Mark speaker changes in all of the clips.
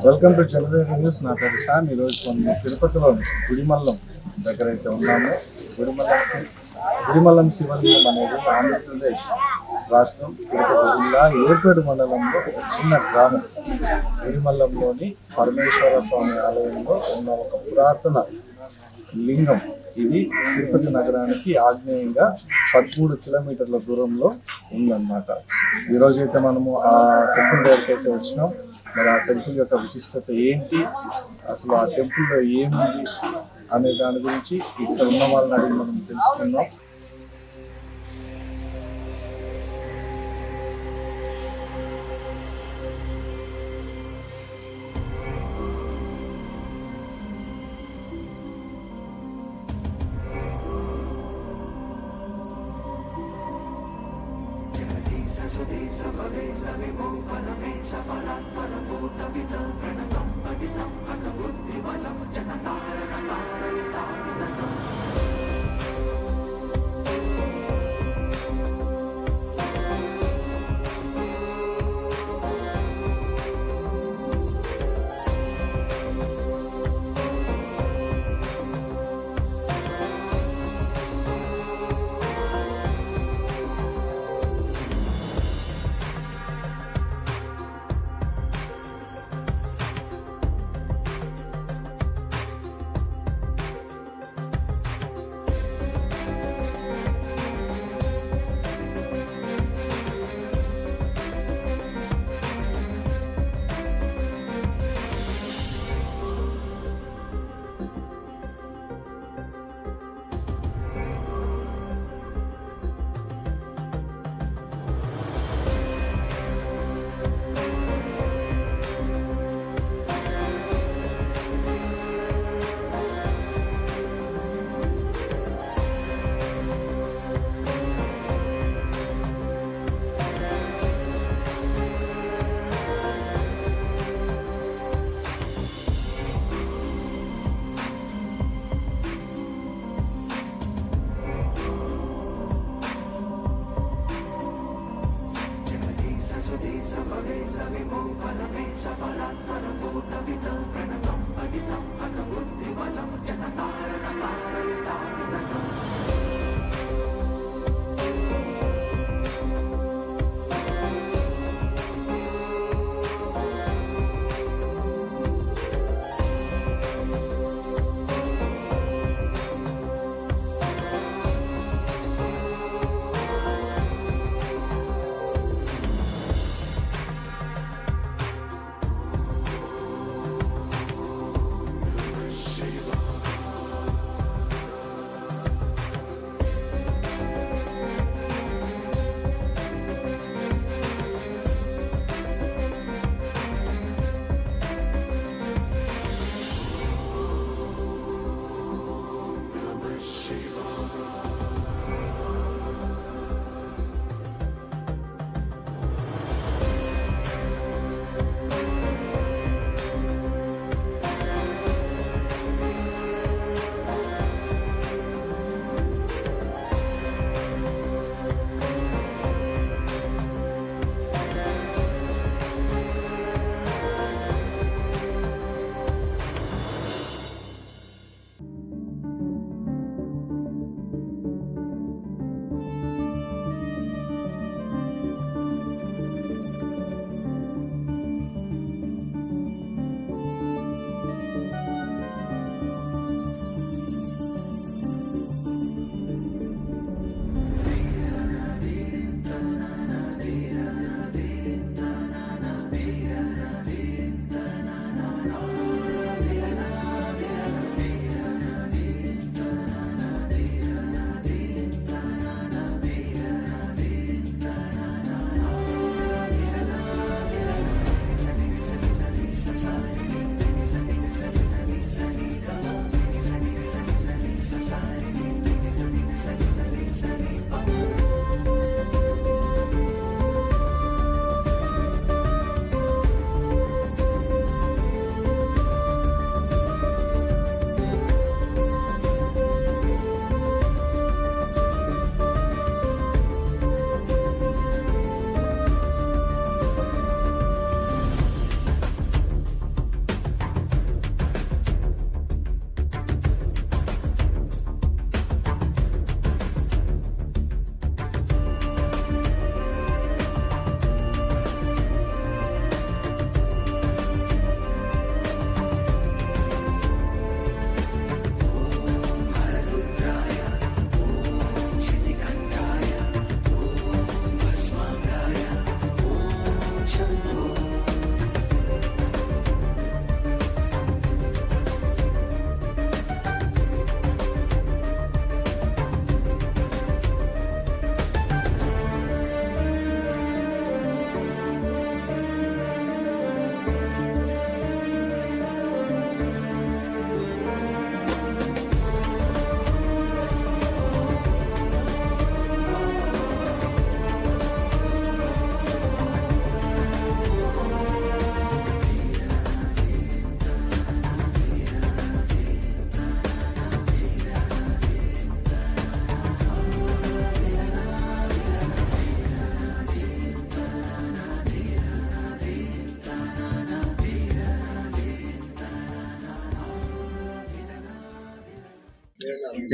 Speaker 1: Welcome to generator news. నా పేరు Sam. ఈరోజు మనం తిరుపతిలో గుడిమల్లం దగ్గర అయితే ఉన్నాము. గుడిమల్లం శివలింగం అనేది ఆంధ్రప్రదేశ్ రాష్ట్రం తిరుపతి జిల్లా ఏర్పేడు మండలంలో ఒక చిన్న గ్రామం. గుడిమల్లంలోని పరమేశ్వర స్వామి ఆలయంలో ఉన్న ఒక పురాతన లింగం. ఇది తిరుపతి నగరానికి ఆగ్నేయంగా 13 కిలోమీటర్ల దూరంలో ఉందన్నమాట. ఈరోజైతే మనము ఆ టెంపుల్ దగ్గరికి అయితే వచ్చినాం. మరి ఆ టెంపుల్ యొక్క విశిష్టత ఏంటి, అసలు ఆ టెంపుల్లో ఏముంది అనే దాని గురించి ఇక్కడ ఉన్న వాళ్ళని అడిగి మనం తెలుసుకుందాం.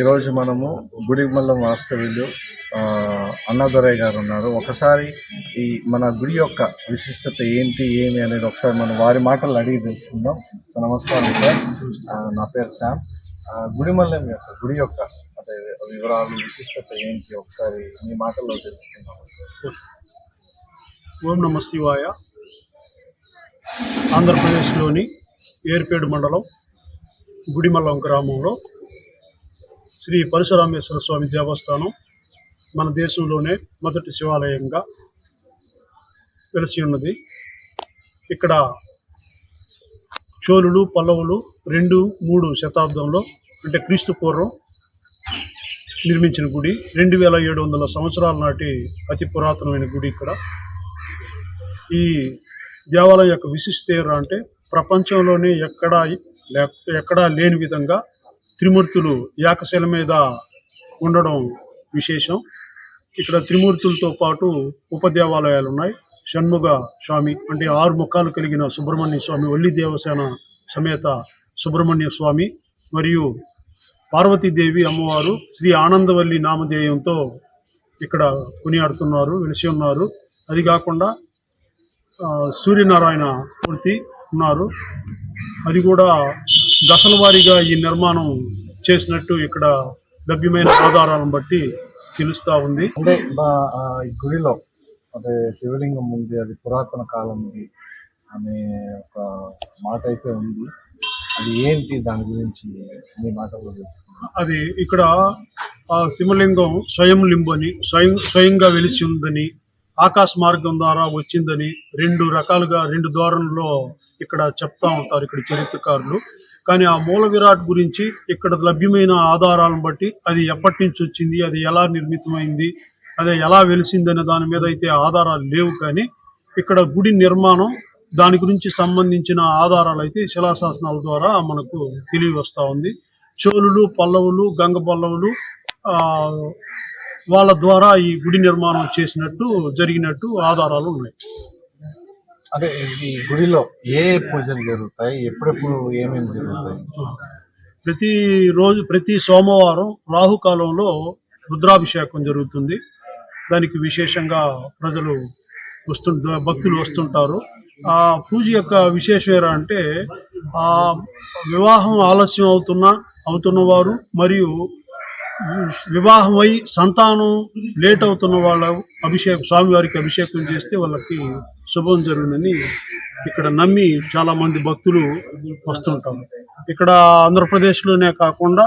Speaker 1: ఈరోజు మనము గుడిమల్లం వాస్తవ్యులు అన్నాదొరయ్య గారు ఉన్నారు. ఒకసారి ఈ మన గుడి యొక్క విశిష్టత ఏంటి ఏమి అనేది ఒకసారి మనం వారి మాటలు అడిగి తెలుసుకుందాం. సో నమస్కారం సార్, నా పేరు శామ్. గుడిమల్లం యొక్క గుడి యొక్క అదే వివరాలు విశిష్టత ఏంటి ఒకసారి మీ మాటల్లో తెలుసుకుందాం.
Speaker 2: ఓం నమ శివాయ. ఆంధ్రప్రదేశ్లోని ఏర్పేడు మండలం గుడిమల్లం గ్రామంలో శ్రీ పరశురామేశ్వర స్వామి దేవస్థానం మన దేశంలోనే మొదటి శివాలయంగా వెలిసి ఉన్నది. ఇక్కడ చోళులు పల్లవులు 2-3 శతాబ్దంలో అంటే క్రీస్తు పూర్వం నిర్మించిన గుడి. 2700 సంవత్సరాల నాటి అతి పురాతనమైన గుడి. ఇక్కడ ఈ దేవాలయం యొక్క విశిష్టత అంటే ప్రపంచంలోనే ఎక్కడా లేని విధంగా త్రిమూర్తులు ఏకశిల మీద ఉండడం విశేషం. ఇక్కడ త్రిమూర్తులతో పాటు ఉపదేవాలయాలు ఉన్నాయి. షణ్ముగ స్వామి అంటే 6 ముఖాలు కలిగిన సుబ్రహ్మణ్య స్వామి, వల్లి దేవసేన సమేత సుబ్రహ్మణ్య స్వామి మరియు పార్వతీదేవి అమ్మవారు శ్రీ ఆనందవల్లి నామధేయంతో ఇక్కడ కొనియాడుతున్నారు, వెలిసి ఉన్నారు. అది కాకుండా సూర్యనారాయణ మూర్తి ఉన్నారు. అది కూడా దశల వారీగా ఈ నిర్మాణం చేసినట్టు ఇక్కడ లభ్యమైన ఆధారాలను బట్టి తెలుస్తూ ఉంది.
Speaker 1: అంటే ఈ గుడిలో అదే శివలింగం ఉంది, అది పురాతన కాలంది అనే ఒక మాట అయితే ఉంది. అది ఏంటి, దాని గురించి మీ మాటల్లో తెలుసుకున్నాం.
Speaker 2: అది ఇక్కడ శివలింగం స్వయంగా వెలిసి ఉందని, ఆకాశ మార్గం ద్వారా వచ్చిందని 2 రకాలుగా 2 ధోరణిలో ఇక్కడ చెప్తా ఉంటారు ఇక్కడ చరిత్రకారులు. కానీ ఆ మూల విరాట్ గురించి ఇక్కడ లభ్యమైన ఆధారాలను బట్టి అది ఎప్పటి నుంచి వచ్చింది, అది ఎలా నిర్మితమైంది, అదే ఎలా వెలిసిందనే దాని మీద అయితే ఆధారాలు లేవు. కానీ ఇక్కడ గుడి నిర్మాణం దాని గురించి సంబంధించిన ఆధారాలు అయితే శిలాశాసనాల ద్వారా మనకు తెలియవస్తూ ఉంది. చోళులు పల్లవులు గంగ పల్లవులు వాళ్ళ ద్వారా ఈ గుడి నిర్మాణం జరిగినట్టు ఆధారాలు ఉన్నాయి.
Speaker 1: అంటే ఈ గుడిలో ఏ పూజలు జరుగుతాయి, ఎప్పుడెప్పుడు ఏమేమి జరుగుతాయి?
Speaker 2: ప్రతి సోమవారం రాహుకాలంలో రుద్రాభిషేకం జరుగుతుంది. దానికి విశేషంగా భక్తులు వస్తుంటారు. ఆ పూజ యొక్క విశేషం అంటే ఆ వివాహం ఆలస్యం అవుతున్నవారు మరియు వివాహమై సంతానం లేట్ అవుతున్న వాళ్ళ స్వామివారికి అభిషేకం చేస్తే వాళ్ళకి శుభం జరుగుతుందని ఇక్కడ నమ్మి చాలా మంది భక్తులు వస్తుంటారు. ఇక్కడ ఆంధ్రప్రదేశ్లోనే కాకుండా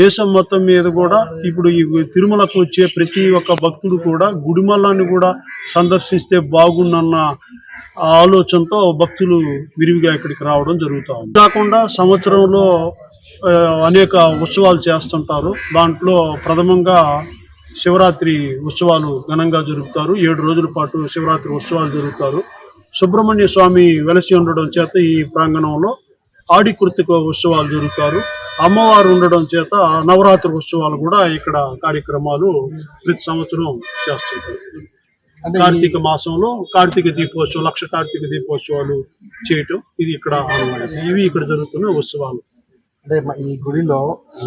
Speaker 2: దేశం మొత్తం మీద కూడా ఇప్పుడు ఈ తిరుమలకు వచ్చే ప్రతి ఒక్క భక్తుడు కూడా గుడిమల్లాన్ని కూడా సందర్శిస్తే బాగుందన్న ఆలోచనతో భక్తులు విరివిగా ఇక్కడికి రావడం జరుగుతూ ఉంది. కాకుండా సంవత్సరంలో అనేక ఉత్సవాలు చేస్తుంటారు. దాంట్లో ప్రథమంగా శివరాత్రి ఉత్సవాలు ఘనంగా జరుపుతారు. 7 రోజుల పాటు శివరాత్రి ఉత్సవాలు జరుగుతారు. సుబ్రహ్మణ్య స్వామి వెలసి ఉండడం చేత ఈ ప్రాంగణంలో ఆడి కృతిక ఉత్సవాలు జరుగుతారు. అమ్మవారు ఉండడం చేత నవరాత్రి ఉత్సవాలు కూడా ఇక్కడ కార్యక్రమాలు ప్రతి సంవత్సరం చేస్తుంటారు. కార్తీక మాసంలో కార్తీక దీపోత్సవం, లక్ష కార్తీక దీపోత్సవాలు చేయటం ఇది ఇక్కడ ఇవి ఇక్కడ జరుగుతున్న ఉత్సవాలు.
Speaker 1: అంటే ఈ గుడిలో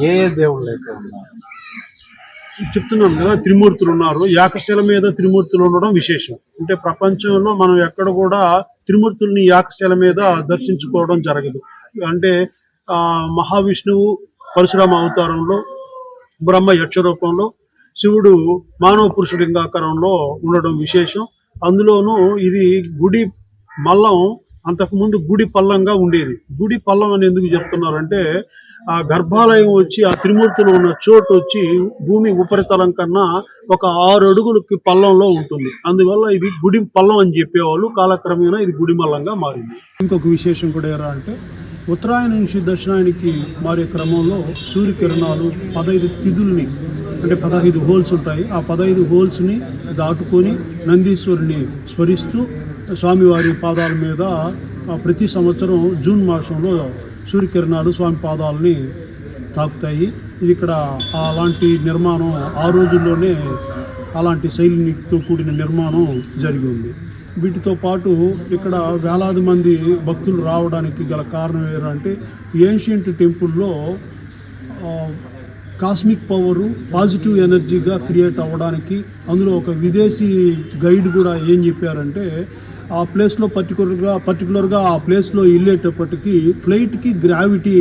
Speaker 1: ఏ దేవుళ్ళు అయితే ఉన్నారు
Speaker 2: చెప్తున్నాం కదా, త్రిమూర్తులు ఉన్నారు. ఏకశిల మీద త్రిమూర్తులు ఉండడం విశేషం. అంటే ప్రపంచంలో మనం ఎక్కడ కూడా త్రిమూర్తుల్ని ఏకశిల మీద దర్శించుకోవడం జరగదు. అంటే మహావిష్ణువు పరశురామ అవతారంలో, బ్రహ్మ యక్ష రూపంలో, శివుడు మానవ పురుష లింగాకారంలో ఉండడం విశేషం. అందులోనూ ఇది గుడి మల్లం అంతకుముందు గుడి పల్లంగా ఉండేది. గుడి పల్లం అని ఎందుకు చెప్తున్నారంటే ఆ గర్భాలయం వచ్చి ఆ త్రిమూర్తులు ఉన్న చోటు వచ్చి భూమి ఉపరితలం కన్నా ఒక 6 అడుగులకి పల్లంలో ఉంటుంది. అందువల్ల ఇది గుడి పల్లం అని చెప్పేవాళ్ళు. కాలక్రమేణా ఇది గుడి మల్లంగా మారింది. ఇంకొక విశేషం కూడా ఎలా అంటే ఉత్తరాయణ నుంచి దక్షిణాయనికి మారే క్రమంలో సూర్యకిరణాలు 15 తిథుల్ని అంటే 15 హోల్స్ ఉంటాయి. ఆ 15 హోల్స్ని దాటుకొని నందీశ్వరుని స్మరిస్తూ స్వామివారి పాదాల మీద ప్రతి సంవత్సరం జూన్ మాసంలో సూర్యకిరణాలు స్వామి పాదాలని తాకుతాయి. ఇది ఇక్కడ అలాంటి నిర్మాణం ఆ రోజుల్లోనే అలాంటి శైలితో కూడిన నిర్మాణం జరిగి ఉంది. వీటితో పాటు ఇక్కడ వేలాది మంది భక్తులు రావడానికి గల కారణం ఏంటంటే ఏన్షియంట్ టెంపుల్లో కాస్మిక్ పవరు పాజిటివ్ ఎనర్జీగా క్రియేట్ అవ్వడానికి, అందులో ఒక విదేశీ గైడ్ కూడా ఏం చెప్పారంటే ఆ ప్లేస్లో పర్టికులర్గా ఆ ప్లేస్లో వెళ్ళేటప్పటికి ఫ్లైట్కి గ్రావిటీ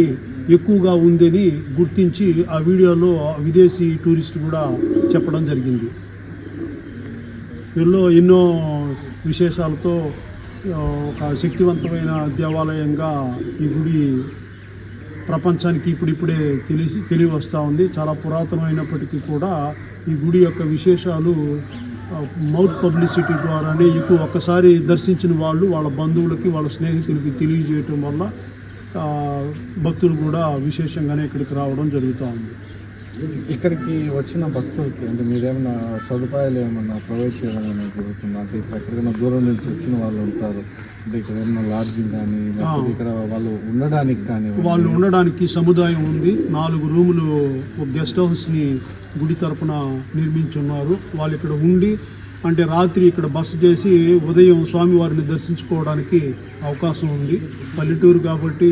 Speaker 2: ఎక్కువగా ఉందని గుర్తించి ఆ వీడియోలో విదేశీ టూరిస్ట్ కూడా చెప్పడం జరిగింది. వీళ్ళు ఎన్నో విశేషాలతో ఒక శక్తివంతమైన దేవాలయంగా ఈ గుడి ప్రపంచానికి ఇప్పుడిప్పుడే తెలివి వస్తూ ఉంది. చాలా పురాతనమైనప్పటికీ కూడా ఈ గుడి యొక్క విశేషాలు మౌత్ పబ్లిసిటీ ద్వారానే ఎక్కువ ఒక్కసారి దర్శించిన వాళ్ళు వాళ్ళ బంధువులకి వాళ్ళ స్నేహితులకి తెలియజేయటం వల్ల భక్తులు కూడా విశేషంగానే ఇక్కడికి రావడం జరుగుతూ ఉంది.
Speaker 1: ఇక్కడికి వచ్చిన భక్తులకి అంటే మీరేమైనా సదుపాయాలు ఏమన్నా ప్రొవైడ్ చేయడం అనేది జరుగుతుందా? అంటే ఇక్కడ ఎక్కడికైనా దూరం నుంచి వచ్చిన వాళ్ళు ఉంటారు, అంటే ఇక్కడ ఏమన్నా లాడ్జింగ్ కానీ లేకపోతే ఇక్కడ వాళ్ళు ఉండడానికి
Speaker 2: సముదాయం ఉంది. 4 రూములు ఒక గెస్ట్ హౌస్ని గుడి తరపున నిర్మించున్నారు. వాళ్ళు ఇక్కడ ఉండి అంటే రాత్రి ఇక్కడ బస చేసి ఉదయం స్వామివారిని దర్శించుకోవడానికి అవకాశం ఉంది. పల్లెటూరు కాబట్టి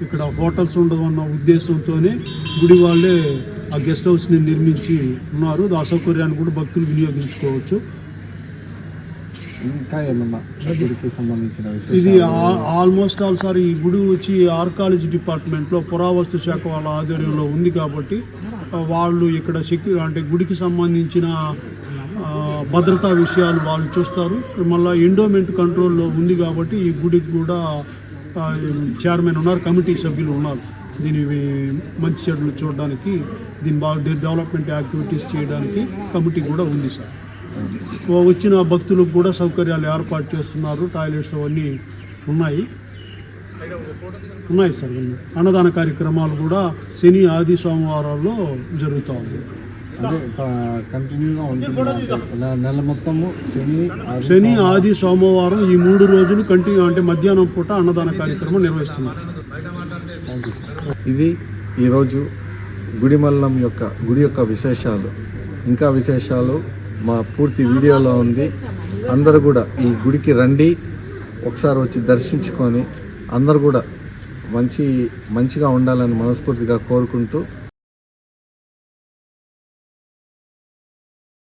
Speaker 2: ఇక్కడ హోటల్స్ ఉండవన్న ఉద్దేశంతోనే గుడి వాళ్ళే ఆ గెస్ట్ హౌస్ని నిర్మించి ఉన్నారు. ఆ సౌకర్యాన్ని కూడా భక్తులు వినియోగించుకోవచ్చు.
Speaker 1: ఇంకా ఏమన్నా గుడికి సంబంధించిన
Speaker 2: ఇది ఆల్మోస్ట్ ఆల్ సార్ ఈ గుడి వచ్చి ఆర్కాలజీ డిపార్ట్మెంట్లో పురావస్తు శాఖ వాళ్ళ ఆధ్వర్యంలో ఉంది కాబట్టి వాళ్ళు ఇక్కడ అంటే గుడికి సంబంధించిన భద్రతా విషయాలు వాళ్ళు చూస్తారు. మళ్ళీ ఎండోమెంట్ కంట్రోల్లో ఉంది కాబట్టి ఈ గుడికి కూడా చైర్మన్ ఉన్నారు, కమిటీ సభ్యులు ఉన్నారు. దీని మంచి చెడులు చూడడానికి, దీని బాగా డెవలప్మెంట్ యాక్టివిటీస్ చేయడానికి కమిటీ కూడా ఉంది సార్. వచ్చిన భక్తులకు కూడా సౌకర్యాలు ఏర్పాటు చేస్తున్నారు. టాయిలెట్స్ అవన్నీ ఉన్నాయి సార్. అన్నదాన కార్యక్రమాలు కూడా శని ఆది సోమవారాల్లో జరుగుతూ ఉంది.
Speaker 1: కంటిన్యూగా నెల మొత్తము
Speaker 2: శని ఆది సోమవారం ఈ 3 రోజులు కంటిన్యూ అంటే మధ్యాహ్నం పూట అన్నదాన కార్యక్రమం నిర్వహిస్తున్నారు.
Speaker 1: ఇది ఈరోజు గుడి యొక్క విశేషాలు. ఇంకా విశేషాలు మా పూర్తి వీడియోలో ఉంది. అందరూ కూడా ఈ గుడికి రండి, ఒకసారి వచ్చి దర్శించుకొని అందరూ కూడా మంచిగా ఉండాలని మనస్ఫూర్తిగా కోరుకుంటూ